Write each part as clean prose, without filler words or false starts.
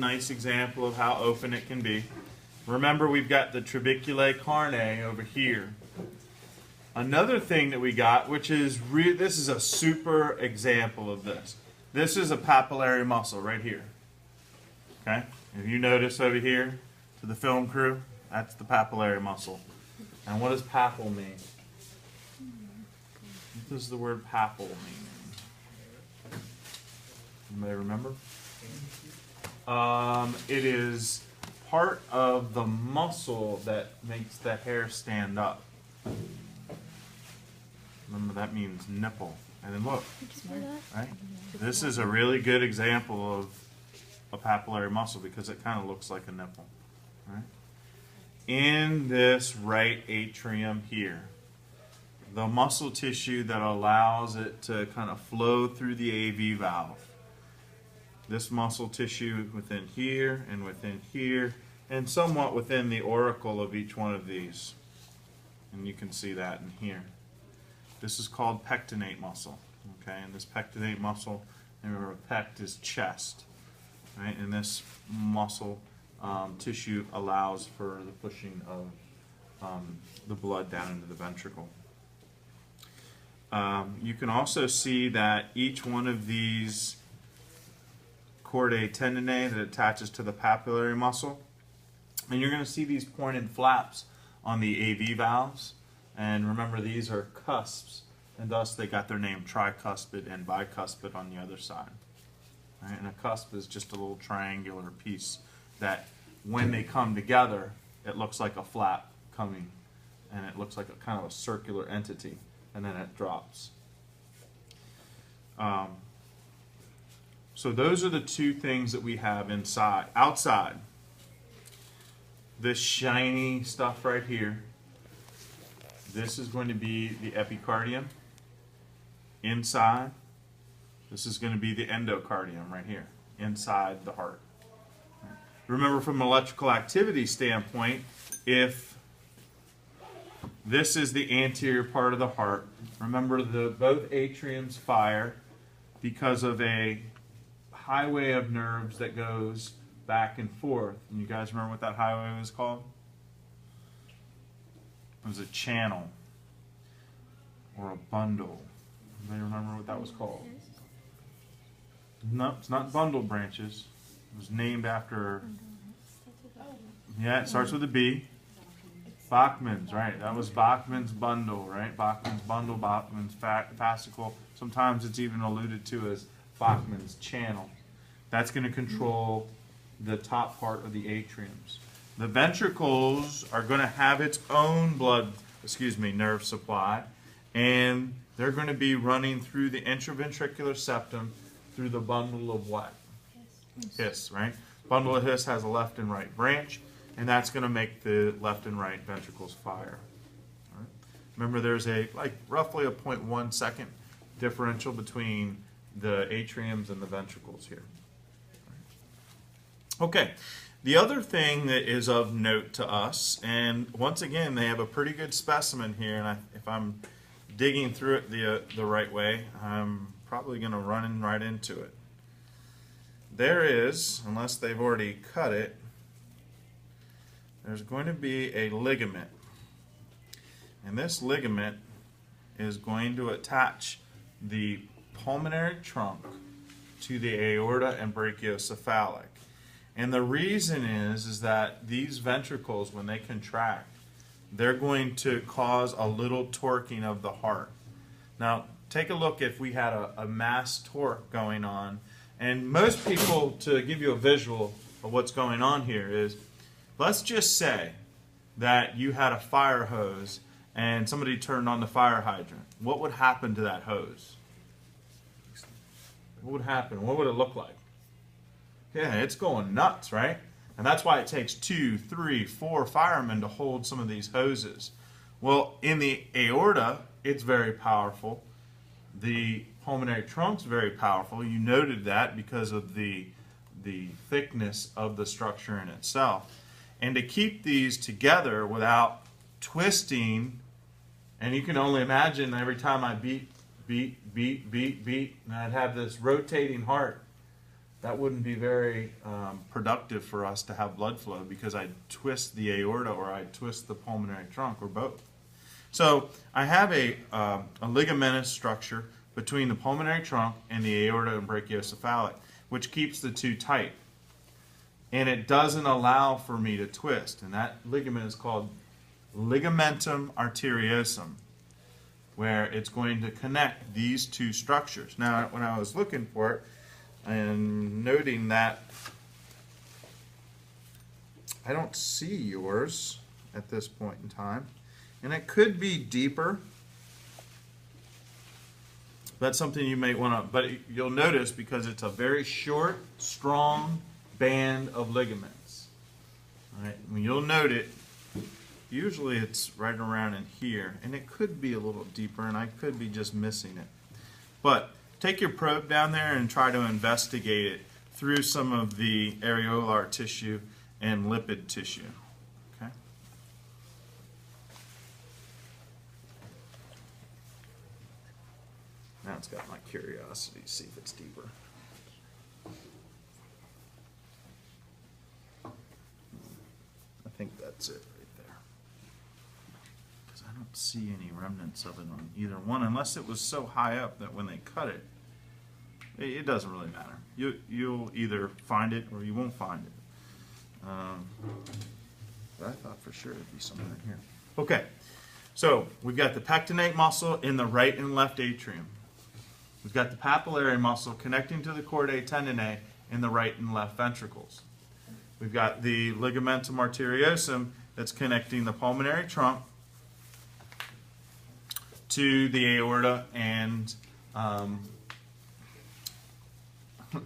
Nice example of how open it can be. Remember, we've got the trabeculae carnae over here. Another thing that we got, which is this is a super example of this. This is a papillary muscle right here. Okay? If you notice over here to the film crew, that's the papillary muscle. And what does papal mean? What does the word papal mean? Anybody remember? It is part of the muscle that makes the hair stand up. Remember, that means nipple. And then look, right? This is a really good example of a papillary muscle because it kind of looks like a nipple. Right? In this right atrium here, the muscle tissue that allows it to kind of flow through the AV valve. This muscle tissue within here, and somewhat within the auricle of each one of these. And you can see that in here. This is called pectinate muscle. Okay, and this pectinate muscle, remember, pect is chest, right? And this muscle tissue allows for the pushing of the blood down into the ventricle. You can also see that each one of these chordae tendineae that attaches to the papillary muscle, and you're going to see these pointed flaps on the AV valves, and remember, these are cusps, and thus they got their name tricuspid and bicuspid on the other side. Right? And a cusp is just a little triangular piece that when they come together, it looks like a flap coming, and it looks like a kind of a circular entity, and then it drops. So those are the two things that we have inside. Outside, this shiny stuff right here, this is going to be the epicardium. Inside, this is going to be the endocardium right here, inside the heart. Remember, from an electrical activity standpoint, if this is the anterior part of the heart, remember both atriums fire because of a highway of nerves that goes back and forth. And you guys remember what that highway was called? It was a channel or a bundle. Anybody remember what that was called? No, it's not bundle branches. It was named after, yeah, it starts with a B. Bachman's, right? That was Bachman's bundle, right? Bachman's bundle, Bachman's fascicle. Sometimes it's even alluded to as Bachman's channel. That's going to control the top part of the atriums. The ventricles are going to have its own nerve supply, and they're going to be running through the intraventricular septum through the bundle of what? His, right? Bundle of His has a left and right branch, and that's going to make the left and right ventricles fire. All right? Remember, there's roughly a 0.1 second differential between the atriums and the ventricles here. Okay, the other thing that is of note to us, and once again, they have a pretty good specimen here, and if I'm digging through it the right way, I'm probably going to run right into it. There is, unless they've already cut it, there's going to be a ligament, and this ligament is going to attach the pulmonary trunk to the aorta and brachiocephalic. And the reason is that these ventricles, when they contract, they're going to cause a little torquing of the heart. Now, take a look if we had a mass torque going on. And most people, to give you a visual of what's going on here is, let's just say that you had a fire hose and somebody turned on the fire hydrant. What would happen to that hose? What would happen? What would it look like? Yeah, it's going nuts, right? And that's why it takes 2, 3, 4 firemen to hold some of these hoses. Well, in the aorta, it's very powerful. The pulmonary trunk's very powerful. You noted that because of the thickness of the structure in itself. And to keep these together without twisting, and you can only imagine every time I beat, and I'd have this rotating heart. that wouldn't be very productive for us to have blood flow because I'd twist the aorta or I'd twist the pulmonary trunk or both. So I have a ligamentous structure between the pulmonary trunk and the aorta and brachiocephalic, which keeps the two tight. And it doesn't allow for me to twist. And that ligament is called ligamentum arteriosum, where it's going to connect these two structures. Now, when I was looking for it and noting that I don't see yours at this point in time, and it could be deeper. That's something you may want to, but you'll notice because it's a very short, strong band of ligaments. All right, when you'll note it, usually it's right around in here, and it could be a little deeper, and I could be just missing it. But take your probe down there and try to investigate it through some of the areolar tissue and lipid tissue. Okay? Now it's got my curiosity to see if it's deeper. I think that's it right there. Because I don't see any remnants of it on either one, unless it was so high up that when they cut it, it doesn't really matter. You'll either find it or you won't find it. But I thought for sure it'd be somewhere in here. Okay, so we've got the pectinate muscle in the right and left atrium. We've got the papillary muscle connecting to the chordae tendineae in the right and left ventricles. We've got the ligamentum arteriosum that's connecting the pulmonary trunk to the aorta and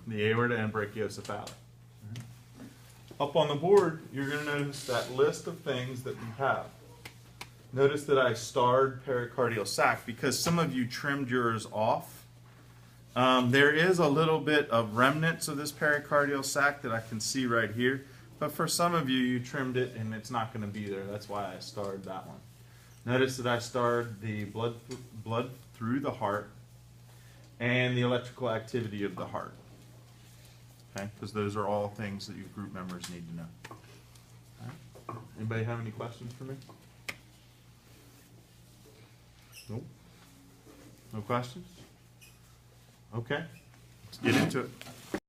brachiocephalic. Up on the board, you're going to notice that list of things that we have. Notice that I starred pericardial sac because some of you trimmed yours off. There is a little bit of remnants of this pericardial sac that I can see right here, but for some of you, you trimmed it and it's not going to be there. That's why I starred that one. Notice that I starred the blood through the heart and the electrical activity of the heart. Okay, because those are all things that your group members need to know. All right. Anybody have any questions for me? Nope. No questions? Okay, let's get into it.